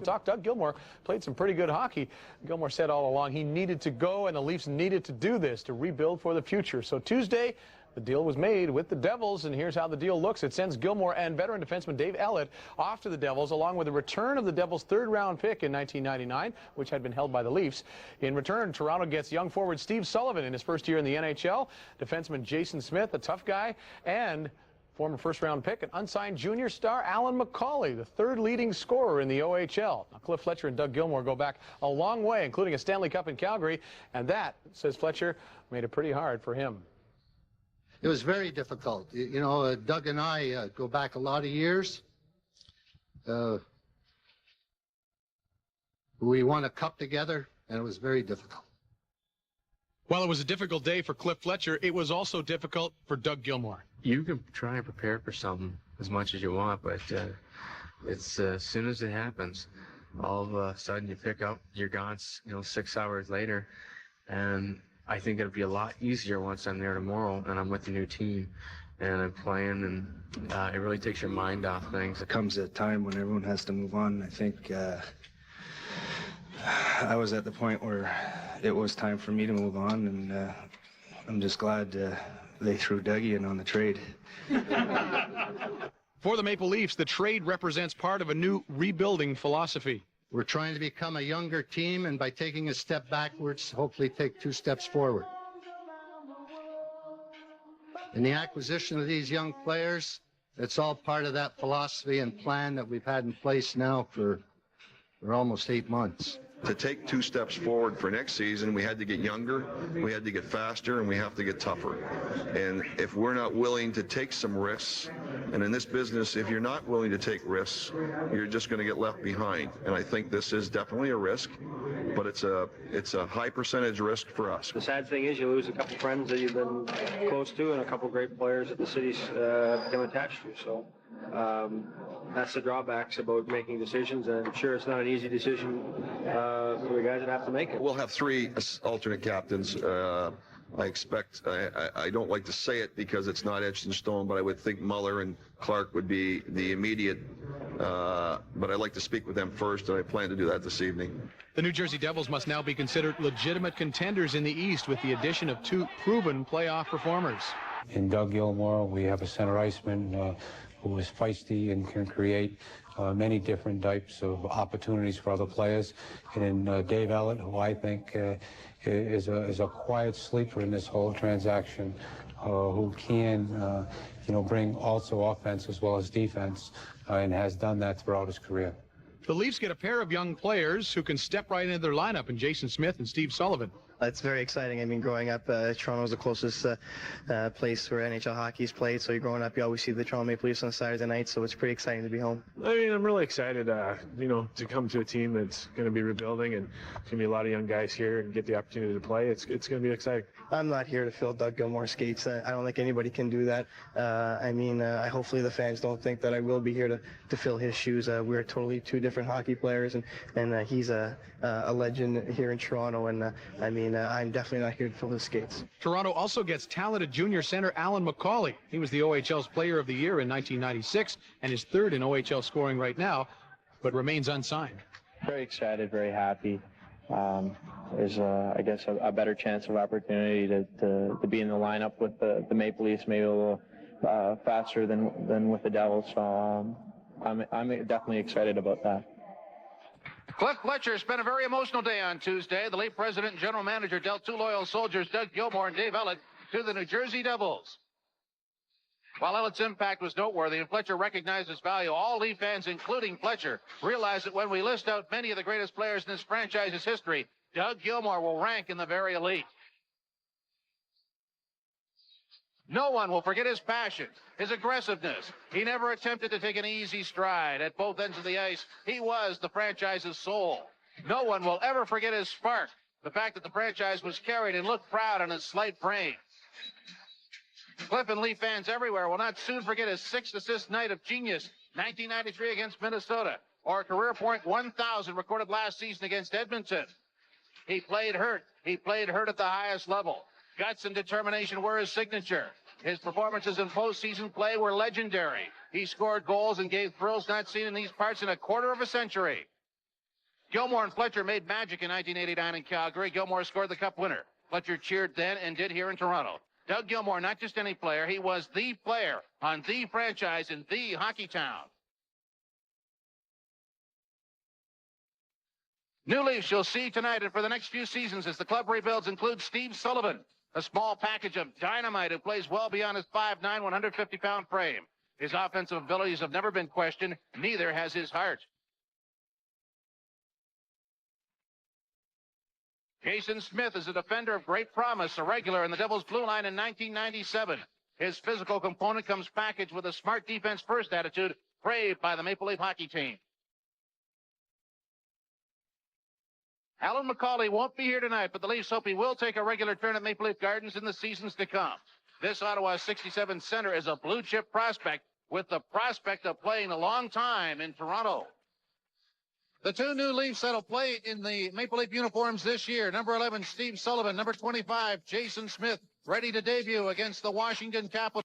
the talk. Doug Gilmour played some pretty good hockey. Gilmour said all along he needed to go, and the Leafs needed to do this to rebuild for the future. So Tuesday, the deal was made with the Devils, and here's how the deal looks. It sends Gilmour and veteran defenseman Dave Ellett off to the Devils, along with the return of the Devils' third-round pick in 1999, which had been held by the Leafs. In return, Toronto gets young forward Steve Sullivan in his first year in the NHL, defenseman Jason Smith, a tough guy, and former first-round pick and unsigned junior star Alyn McCauley, the third leading scorer in the OHL. Now, Cliff Fletcher and Doug Gilmour go back a long way, including a Stanley Cup in Calgary, and that, says Fletcher, made it pretty hard for him. It was very difficult. You know, Doug and I go back a lot of years. We won a cup together, and it was very difficult. While it was a difficult day for Cliff Fletcher, it was also difficult for Doug Gilmour. You can try and prepare for something as much as you want, but it's as soon as it happens, all of a sudden you pick up, you're gone, 6 hours later, and I think it'll be a lot easier once I'm there tomorrow and I'm with the new team and I'm playing, and it really takes your mind off things. There comes a time when everyone has to move on. I think I was at the point where it was time for me to move on, and I'm just glad they threw Dougie in on the trade. For the Maple Leafs, the trade represents part of a new rebuilding philosophy. We're trying to become a younger team, and by taking a step backwards, hopefully take 2 steps forward. In the acquisition of these young players, it's all part of that philosophy and plan that we've had in place now for almost 8 months. To take 2 steps forward for next season, we had to get younger, we had to get faster, and we have to get tougher. And if we're not willing to take some risks, and in this business, if you're not willing to take risks, you're just going to get left behind. And I think this is definitely a risk, but it's a high percentage risk for us. The sad thing is you lose a couple friends that you've been close to and a couple great players that the city's become attached to. So that's the drawbacks about making decisions, and sure, it's not an easy decision for the guys that have to make it. We'll have 3 alternate captains. I expect, I don't like to say it because it's not etched in stone, but I would think Muller and Clark would be the immediate, but I'd like to speak with them first, and I plan to do that this evening. The New Jersey Devils must now be considered legitimate contenders in the East with the addition of 2 proven playoff performers. In Doug Gilmour, we have a center iceman who is feisty and can create many different types of opportunities for other players. And in Dave Ellett, who I think is a quiet sleeper in this whole transaction, who can bring also offense as well as defense, and has done that throughout his career. The Leafs get a pair of young players who can step right into their lineup in Jason Smith and Steve Sullivan. It's very exciting. I mean, growing up, Toronto is the closest place where NHL hockey is played. So you're growing up, you always see the Toronto Maple Leafs on Saturday night. So it's pretty exciting to be home. I mean, I'm really excited, to come to a team that's going to be rebuilding, and there's going to be a lot of young guys here and get the opportunity to play. It's going to be exciting. I'm not here to fill Doug Gilmour's skates. I don't think anybody can do that. Hopefully the fans don't think that I will be here to fill his shoes. We're totally 2 different hockey players, and he's a legend here in Toronto. And I'm definitely not here to fill his skates. Toronto also gets talented junior center Alyn McCauley. He was the OHL's Player of the Year in 1996 and is 3rd in OHL scoring right now, but remains unsigned. Very excited, very happy. There's, I guess, a better chance of opportunity to be in the lineup with the Maple Leafs, maybe a little faster than with the Devils. So I'm definitely excited about that. Cliff Fletcher spent a very emotional day on Tuesday. The Leaf president and general manager dealt 2 loyal soldiers, Doug Gilmour and Dave Ellett, to the New Jersey Devils. While Ellett's impact was noteworthy and Fletcher recognized his value, all Leaf fans, including Fletcher, realize that when we list out many of the greatest players in this franchise's history, Doug Gilmour will rank in the very elite. No one will forget his passion, his aggressiveness. He never attempted to take an easy stride. At both ends of the ice, he was the franchise's soul. No one will ever forget his spark, the fact that the franchise was carried and looked proud on his slight frame. Cliff and Leaf fans everywhere will not soon forget his 6-assist night of genius, 1993 against Minnesota, or a career point 1,000 recorded last season against Edmonton. He played hurt. He played hurt at the highest level. Guts and determination were his signature. His performances in postseason play were legendary. He scored goals and gave thrills not seen in these parts in a quarter of a century. Gilmour and Fletcher made magic in 1989 in Calgary. Gilmour scored the Cup winner. Fletcher cheered then and did here in Toronto. Doug Gilmour, not just any player, he was the player on the franchise in the hockey town. New Leafs you'll see tonight and for the next few seasons as the club rebuilds include Steve Sullivan, a small package of dynamite who plays well beyond his 5'9", 150-pound frame. His offensive abilities have never been questioned, neither has his heart. Jason Smith is a defender of great promise, a regular in the Devils' blue line in 1997. His physical component comes packaged with a smart defense-first attitude craved by the Maple Leaf hockey team. Alyn McCauley won't be here tonight, but the Leafs hope he will take a regular turn at Maple Leaf Gardens in the seasons to come. This Ottawa 67 center is a blue-chip prospect with the prospect of playing a long time in Toronto. The two new Leafs that'll play in the Maple Leaf uniforms this year, number 11, Steve Sullivan, number 25, Jason Smith, ready to debut against the Washington Capitals.